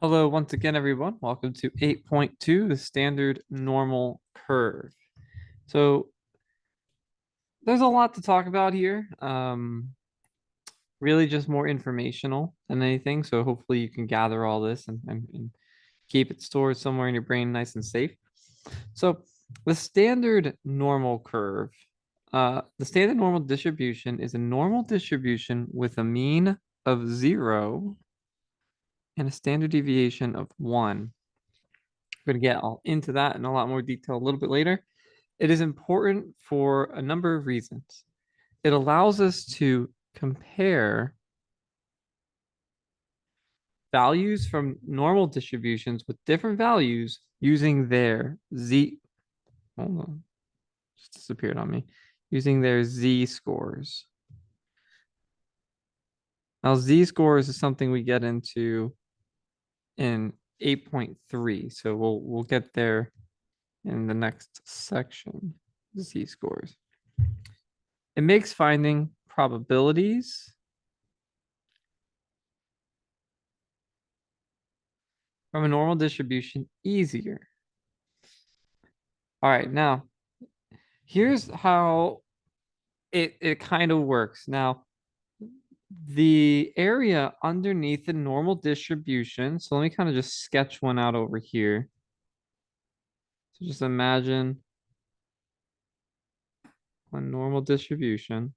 Hello, once again, everyone. Welcome to 8.2, the standard normal curve. So there's a lot to talk about here. Really just more informational than anything. So hopefully you can gather all this and keep it stored somewhere in your brain nice and safe. So the standard normal curve, the standard normal distribution is a normal distribution with a mean of 0 and a standard deviation of 1. We're going to get all into that in a lot more detail a little bit later. It is important for a number of reasons. It allows us to compare values from normal distributions with different values using their z. Hold on, just disappeared on me. Using their z-scores. Now, z-scores is something we get into in 8.3, so we'll get there in the next section. Z-scores. It makes finding probabilities from a normal distribution easier. All right, now here's how it kind of works. Now, the area underneath the normal distribution, so let me kind of just sketch one out over here. So just imagine a normal distribution.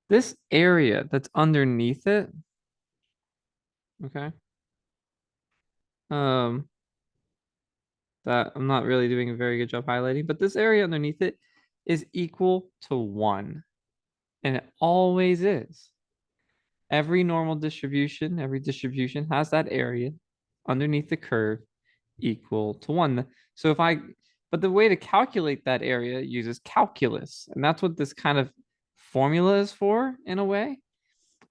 This area that's underneath it, okay, that I'm not really doing a very good job highlighting, but this area underneath it is equal to 1. And it always is. Every normal distribution, every distribution has that area underneath the curve equal to 1. So but the way to calculate that area uses calculus. And that's what this kind of formula is for, in a way.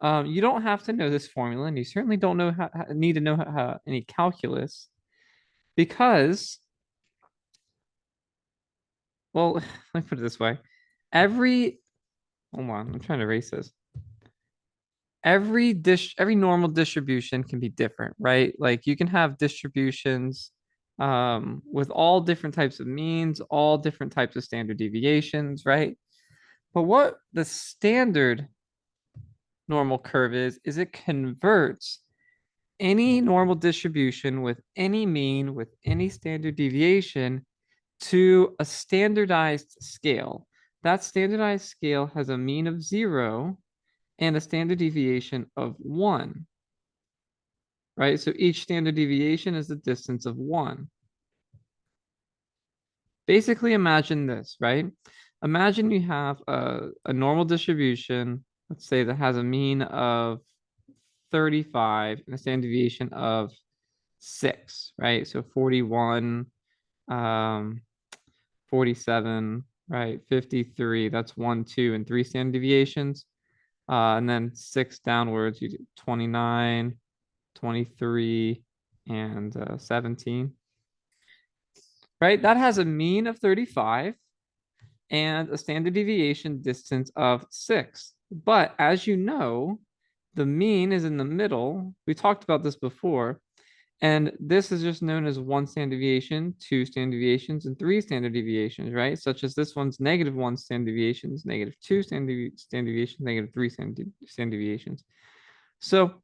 You don't have to know this formula, and you certainly don't need to know any calculus, because, well, let me put it this way. Hold on, I'm trying to erase this. Every normal distribution can be different, right? Like you can have distributions with all different types of means, all different types of standard deviations, right? But what the standard normal curve is it converts any normal distribution with any mean, with any standard deviation, to a standardized scale. That standardized scale has a mean of 0 and a standard deviation of 1, right? So each standard deviation is the distance of 1. Basically, imagine this, right? Imagine you have a normal distribution, let's say, that has a mean of 35 and a standard deviation of 6, right? So 41, 47, right? 53, that's 1, 2, and 3 standard deviations. And then 6 downwards, you do 29, 23, and 17. Right? That has a mean of 35 and a standard deviation distance of 6. But as you know, the mean is in the middle. We talked about this before. And this is just known as 1 standard deviation, 2 standard deviations, and 3 standard deviations, right? Such as this one's -1 standard deviations, -2 standard deviations, -3 standard deviations. So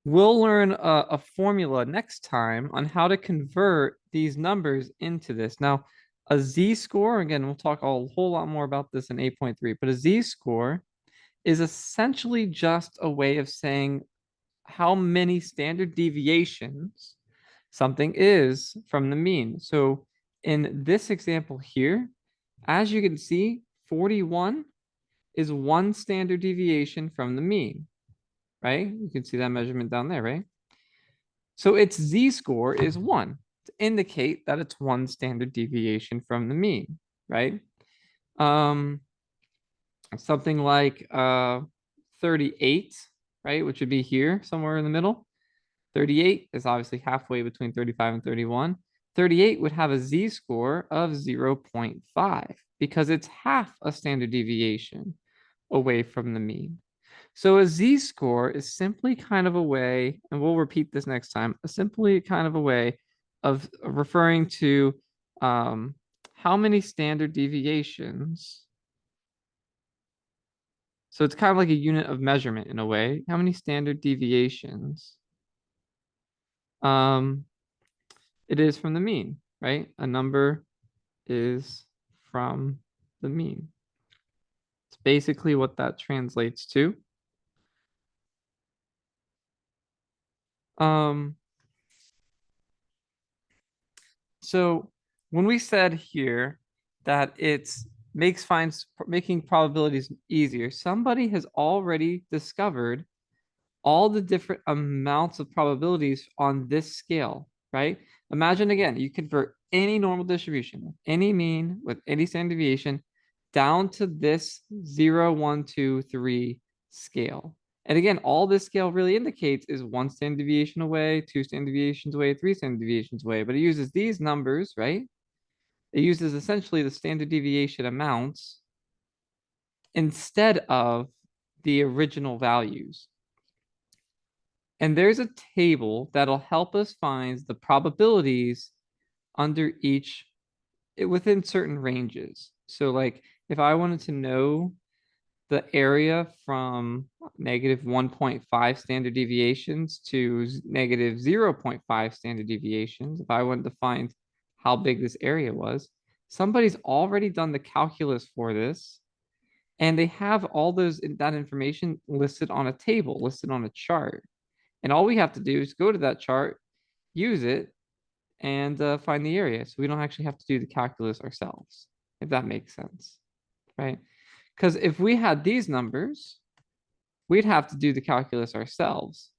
we'll learn a formula next time on how to convert these numbers into this. Now, a z-score, again, we'll talk a whole lot more about this in 8.3, but a z-score is essentially just a way of saying how many standard deviations something is from the mean. So in this example here, as you can see, 41 is 1 standard deviation from the mean, right? You can see that measurement down there, right? So its z-score is 1 to indicate that it's 1 standard deviation from the mean, right? Something like 38, right, which would be here somewhere in the middle. 38 is obviously halfway between 35 and 31. 38 would have a z-score of 0.5 because it's half a standard deviation away from the mean. So a z-score is simply kind of a way, and we'll repeat this next time, simply kind of a way of referring to how many standard deviations. So it's kind of like a unit of measurement in a way. How many standard deviations um, it is from the mean, right? A number is from the mean. It's basically what that translates to. Um, so when we said here that it's making probabilities easier, somebody has already discovered all the different amounts of probabilities on this scale, right? Imagine again, you convert any normal distribution, any mean with any standard deviation down to this 0, 1, 2, 3 scale. And again, all this scale really indicates is 1 standard deviation away, 2 standard deviations away, 3 standard deviations away, but it uses these numbers, right? It uses essentially the standard deviation amounts instead of the original values. And there's a table that'll help us find the probabilities under each within certain ranges. So like if I wanted to know the area from negative 1.5 standard deviations to negative 0.5 standard deviations, if I wanted to find how big this area was, somebody's already done the calculus for this. And they have all that information listed on a table, listed on a chart. And all we have to do is go to that chart, use it, and find the area. So we don't actually have to do the calculus ourselves, if that makes sense, right? Because if we had these numbers, we'd have to do the calculus ourselves.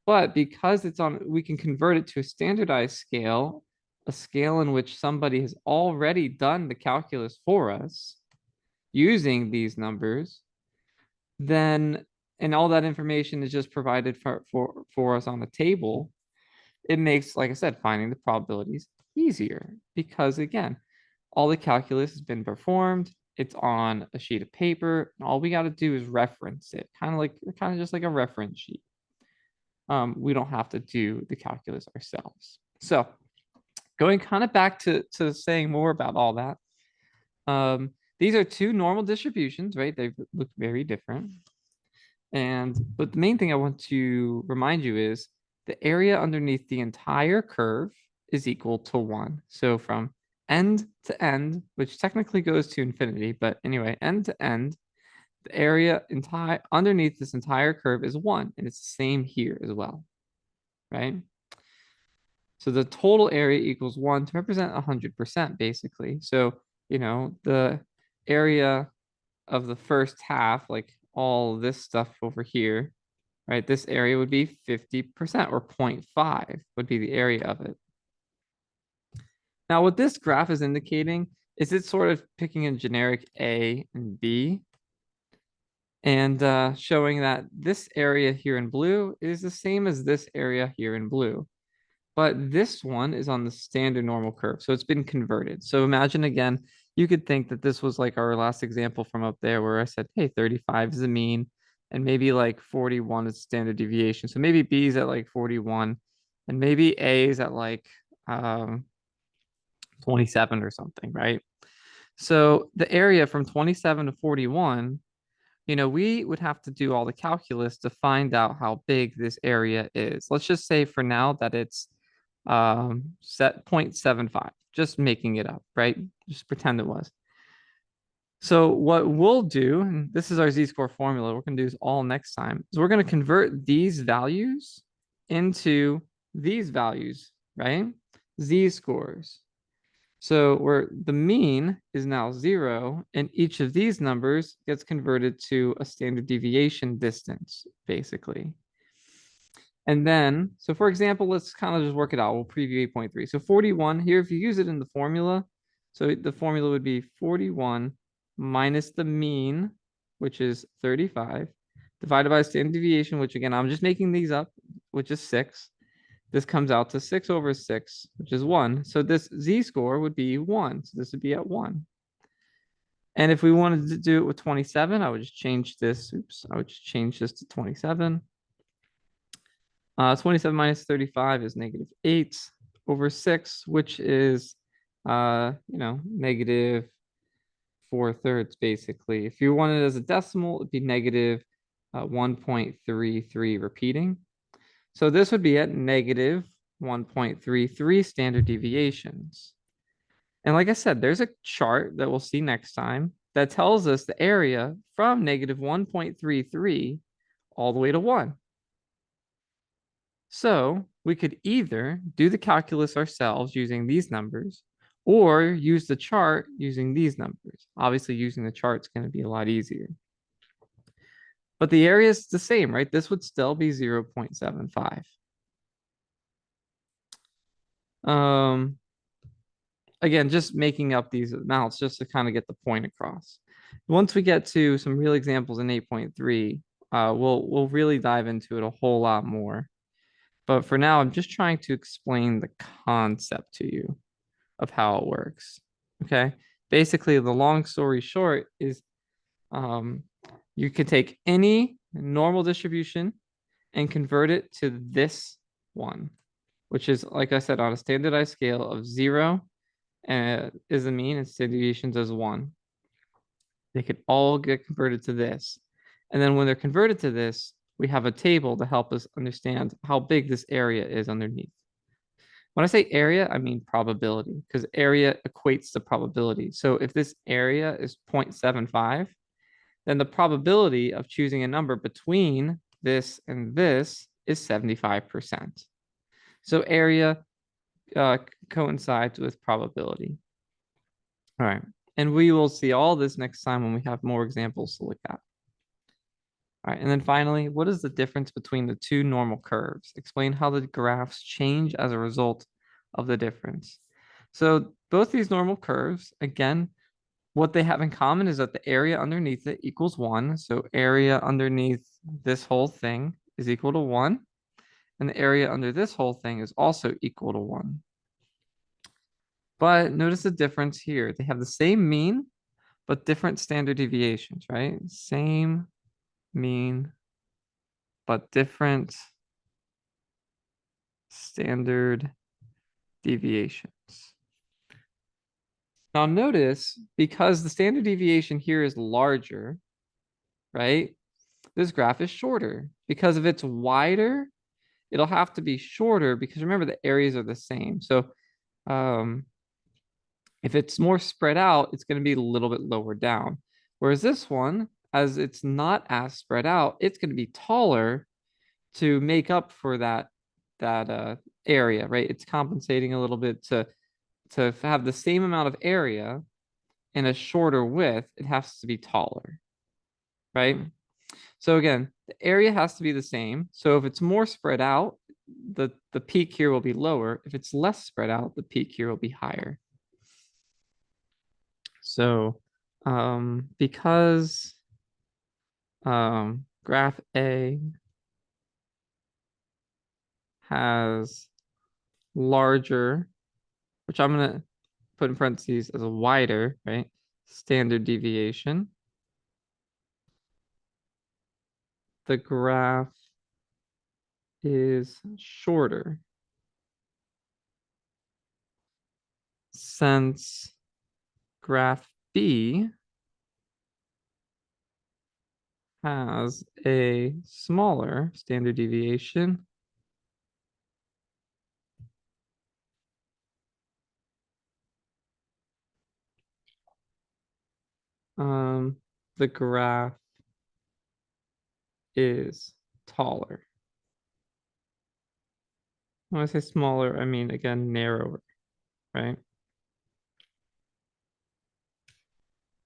But because we can convert it to a standardized scale, a scale in which somebody has already done the calculus for us using these numbers, then, and all that information is just provided for us on the table, it makes, like I said, finding the probabilities easier because again, all the calculus has been performed. It's on a sheet of paper. And all we got to do is reference it, kind of just like a reference sheet. We don't have to do the calculus ourselves. So going kind of back to saying more about all that. These are two normal distributions, right? They look very different. But the main thing I want to remind you is the area underneath the entire curve is equal to 1. So from end to end, which technically goes to infinity, but anyway, end to end, the area underneath this entire curve is 1, and it's the same here as well, right? So the total area equals 1 to represent 100%, basically. So, the area of the first half, like all this stuff over here, right? This area would be 50% or 0.5 would be the area of it. Now, what this graph is indicating is it's sort of picking a generic A and B and showing that this area here in blue is the same as this area here in blue. But this one is on the standard normal curve, so it's been converted. So imagine again, you could think that this was like our last example from up there where I said, hey, 35 is the mean, and maybe like 41 is standard deviation. So maybe B is at like 41, and maybe A is at like 27 or something, right? So the area from 27 to 41, we would have to do all the calculus to find out how big this area is. Let's just say for now that it's set 0.75, just making it up, right? Just pretend it was. So what we'll do, and this is our z-score formula, we're going to do this all next time, is we're going to convert these values into these values, right? Z-scores. So where the mean is now 0, and each of these numbers gets converted to a standard deviation distance, basically. And then, so for example, let's kind of just work it out. We'll preview 8.3. So 41 here, if you use it in the formula, so the formula would be 41 minus the mean, which is 35, divided by standard deviation, which again, I'm just making these up, which is 6. This comes out to 6 over 6, which is 1. So this z-score would be 1. So this would be at 1. And if we wanted to do it with 27, I would just change this. Oops, I would just change this to 27. 27 minus 35 is -8 over 6, which is, negative 4/3 basically. If you want it as a decimal, it'd be negative 1.33 repeating. So this would be at negative 1.33 standard deviations. And like I said, there's a chart that we'll see next time that tells us the area from negative 1.33 all the way to 1. So we could either do the calculus ourselves using these numbers or use the chart using these numbers. Obviously, using the chart is going to be a lot easier. But the area is the same, right? This would still be 0.75. Again, just making up these amounts just to kind of get the point across. Once we get to some real examples in 8.3, we'll really dive into it a whole lot more. But for now, I'm just trying to explain the concept to you of how it works. Okay. Basically, the long story short is you could take any normal distribution and convert it to this one, which is, like I said, on a standardized scale of 0 is the mean and standard deviations as 1. They could all get converted to this. And then when they're converted to this, we have a table to help us understand how big this area is underneath. When I say area, I mean probability, because area equates to probability. So if this area is 0.75, then the probability of choosing a number between this and this is 75%. So area coincides with probability. All right. And we will see all this next time when we have more examples to look at. All right, and then finally, what is the difference between the two normal curves? Explain how the graphs change as a result of the difference. So both these normal curves, again, what they have in common is that the area underneath it equals 1. So area underneath this whole thing is equal to 1. And the area under this whole thing is also equal to 1. But notice the difference here. They have the same mean, but different standard deviations, right? Same mean, but different standard deviations. Now notice, because the standard deviation here is larger, right? This graph is shorter. Because if it's wider, it'll have to be shorter because remember the areas are the same. So if it's more spread out, it's going to be a little bit lower down. Whereas this one, as it's not as spread out, it's going to be taller to make up for that area, right? It's compensating a little bit to have the same amount of area in a shorter width. It has to be taller, right? So again, the area has to be the same. So if it's more spread out, the peak here will be lower. If it's less spread out, the peak here will be higher. So because graph A has larger, which I'm going to put in parentheses as a wider, right? Standard deviation. The graph is shorter. Since graph B has a smaller standard deviation, the graph is taller. When I say smaller, I mean, again, narrower, right?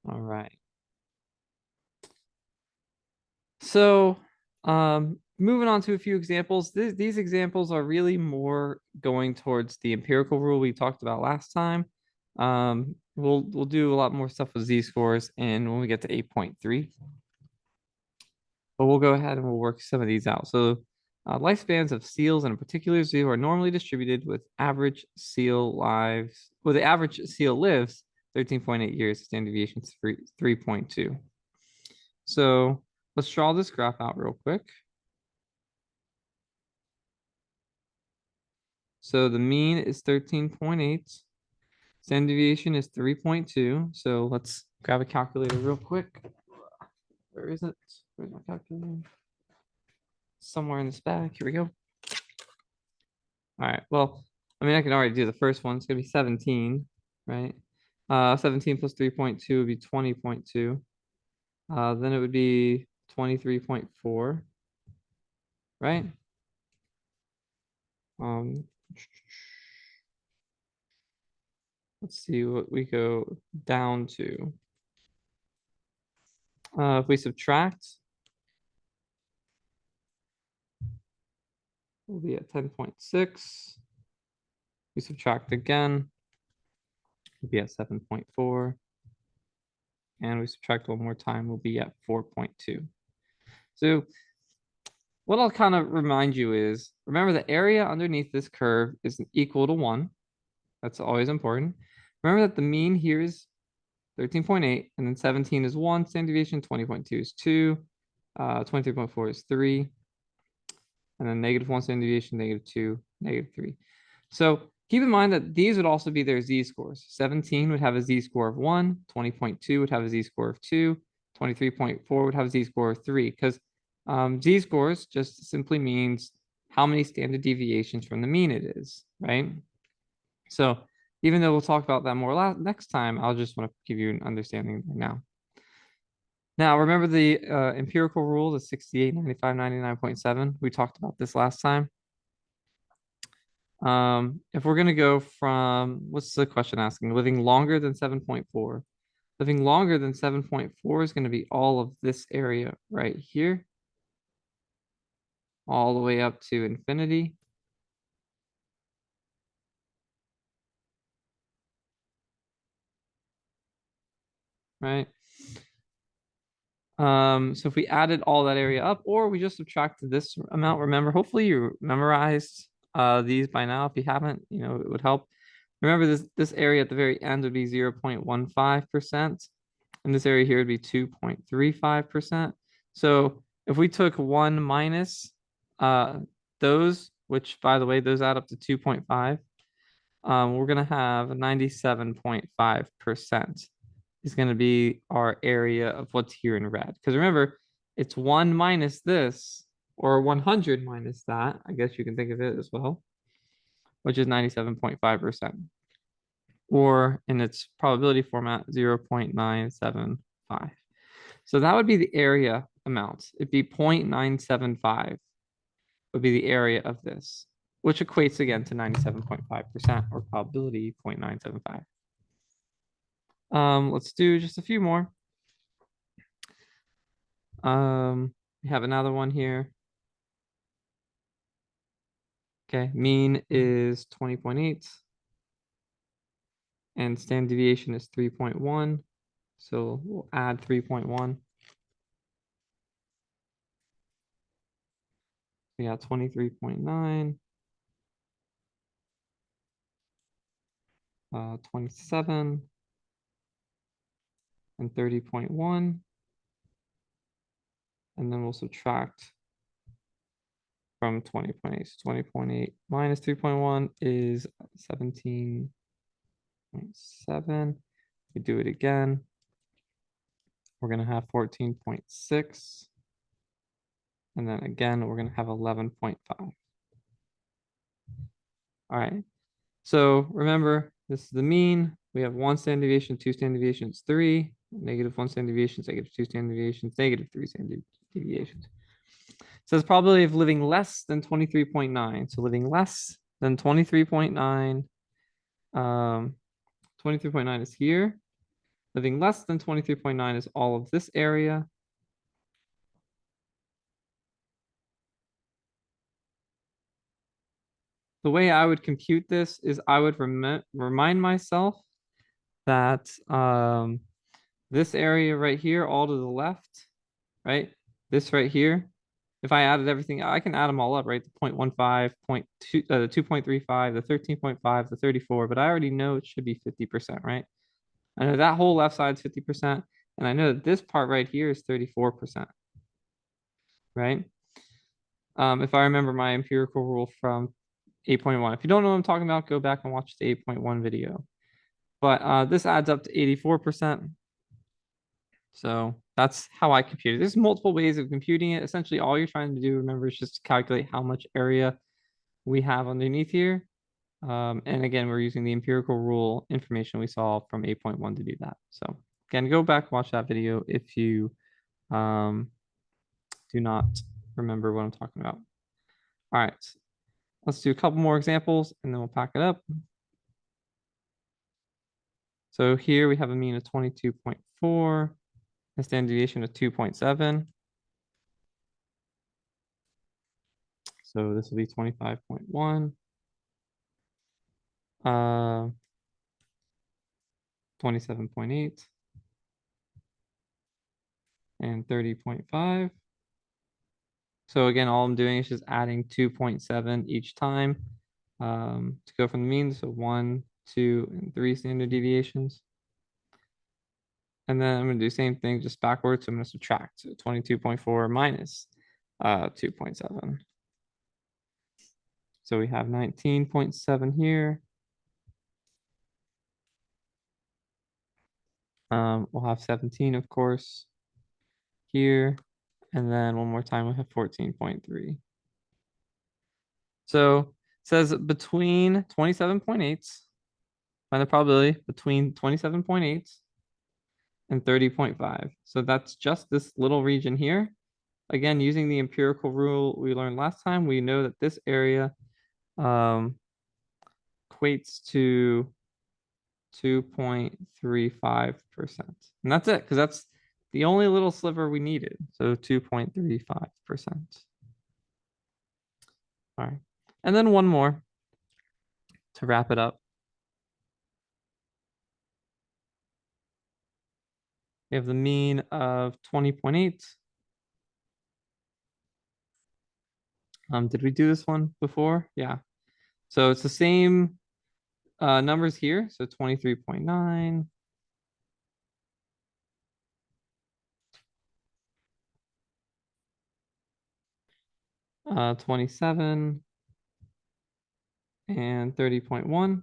All right. So moving on to a few examples. These examples are really more going towards the empirical rule we talked about last time. We'll do a lot more stuff with z-scores and when we get to 8.3. But we'll go ahead and we'll work some of these out. So lifespans of seals in a particular zoo are normally distributed with the average seal lives 13.8 years, standard deviation is 3.2. So let's draw this graph out real quick. So the mean is 13.8. Standard deviation is 3.2. So let's grab a calculator real quick. Where is it? Where's my calculator? Somewhere in this bag. Here we go. All right. Well, I mean, I can already do the first one. It's gonna be 17, right? 17 plus 3.2 would be 20.2. Then it would be 23.4, right? Let's see what we go down to. If we subtract, we'll be at 10.6. We subtract again, we'll be at 7.4. And we subtract one more time, we'll be at 4.2. So what I'll kind of remind you is, remember the area underneath this curve is equal to 1. That's always important. Remember that the mean here is 13.8, and then 17 is 1, standard deviation, 20.2 is 2, 23.4 is 3, and then -1 standard deviation, -2, -3. So keep in mind that these would also be their z-scores. 17 would have a z-score of 1, 20.2 would have a z-score of 2, 23.4 would have a z-score of 3, because z-scores just simply means how many standard deviations from the mean it is, right? So even though we'll talk about that more next time, I'll just want to give you an understanding now. Now, remember the empirical rule, the 68, 95, 99.7? We talked about this last time. If we're going to go from, what's the question asking? Living longer than 7.4. Living longer than 7.4 is going to be all of this area right here, all the way up to infinity. Right? So if we added all that area up, or we just subtracted this amount, remember, hopefully you memorized these by now. If you haven't, it would help. Remember this area at the very end would be 0.15%, and this area here would be 2.35%. So if we took 1 minus those, which by the way, those add up to 2.5, we're gonna have 97.5% is going to be our area of what's here in red. Because remember, it's 1 minus this, or 100 minus that. I guess you can think of it as well, which is 97.5%. Or in its probability format, 0.975. So that would be the area amount. It'd be 0.975 would be the area of this, which equates again to 97.5%, or probability 0.975. Let's do just a few more. We have another one here. Okay, mean is 20.8 and standard deviation is 3.1. So we'll add 3.1. We got 23.9, 27, and 30.1. And then we'll subtract from 20.8. So 20.8 minus 3.1 is 17.7. We do it again. We're going to have 14.6. And then again, we're going to have 11.5. All right. So remember, this is the mean. We have 1 standard deviation, 2 standard deviations, 3, -1 standard deviations, -2 standard deviations, -3 standard deviations. So it's probability of living less than 23.9. So living less than 23.9. 23.9 is here. Living less than 23.9 is all of this area. The way I would compute this is I would remind myself that this area right here, all to the left, right? This right here, if I added everything, I can add them all up, right? The 0.15, 0.2, the 2.35, the 13.5, the 34, but I already know it should be 50%, right? I know that whole left side's 50%, and I know that this part right here is 34%, right? If I remember my empirical rule from 8.1. If you don't know what I'm talking about, go back and watch the 8.1 video. But this adds up to 84%. So that's how I compute it. There's multiple ways of computing it. Essentially, all you're trying to do, remember, is just calculate how much area we have underneath here. And again, we're using the empirical rule information we saw from 8.1 to do that. So again, go back, watch that video if you do not remember what I'm talking about. All right, let's do a couple more examples and then we'll pack it up. So here we have a mean of 22.4, a standard deviation of 2.7. So this will be 25.1. 27.8 and 30.5. So again, all I'm doing is just adding 2.7 each time to go from the mean. So 1, 2, and 3 standard deviations. And then I'm going to do the same thing just backwards. So I'm going to subtract. So 22.4 minus 2.7. So we have 19.7 here. We'll have 17, of course, here. And then one more time, we'll have 14.3. So it says between 27.8, find the probability between 27.8 and 30.5. So that's just this little region here. Again, using the empirical rule we learned last time, we know that this area equates to 2.35%. And that's it, because that's the only little sliver we needed. So 2.35%. All right. And then one more to wrap it up. We have the mean of 20.8. Did we do this one before? Yeah. So it's the same numbers here. So 23.9. Uh, 27 and 30.1. And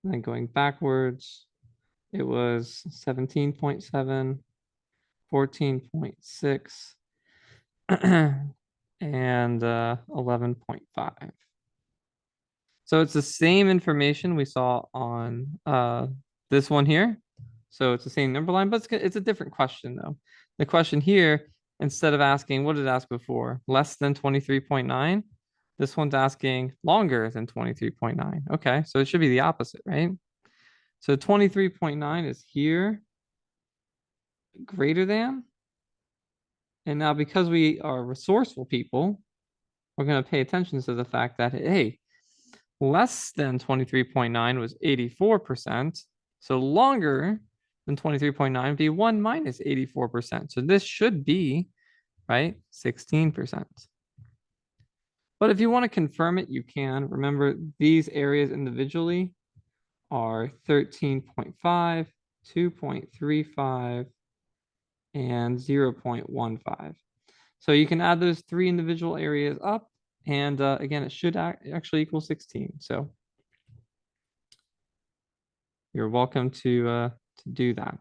then going backwards, it was 17.7, 14.6, and 11.5. So it's the same information we saw on this one here. So it's the same number line, but it's a different question though. The question here, instead of asking, what did it ask before? Less than 23.9. This one's asking longer than 23.9. Okay, so it should be the opposite, right? So 23.9 is here, greater than. And now because we are resourceful people, we're going to pay attention to the fact that, hey, less than 23.9 was 84%. So longer than 23.9 would be 1 minus 84%. So this should be, right, 16%. But if you want to confirm it, you can. Remember, these areas individually are 13.5, 2.35, and 0.15. So you can add those three individual areas up. And again, it should actually equal 16. So you're welcome to do that.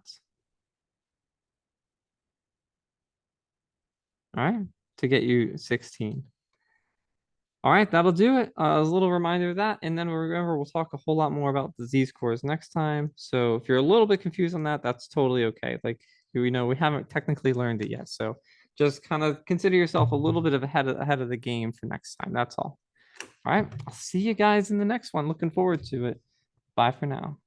All right, to get you 16. All right, that'll do it. A little reminder of that. And then remember, we'll talk a whole lot more about the z-scores next time. So if you're a little bit confused on that, that's totally okay. Like, we know we haven't technically learned it yet. So just kind of consider yourself a little bit of ahead of the game for next time. That's all. All right, I'll see you guys in the next one. Looking forward to it. Bye for now.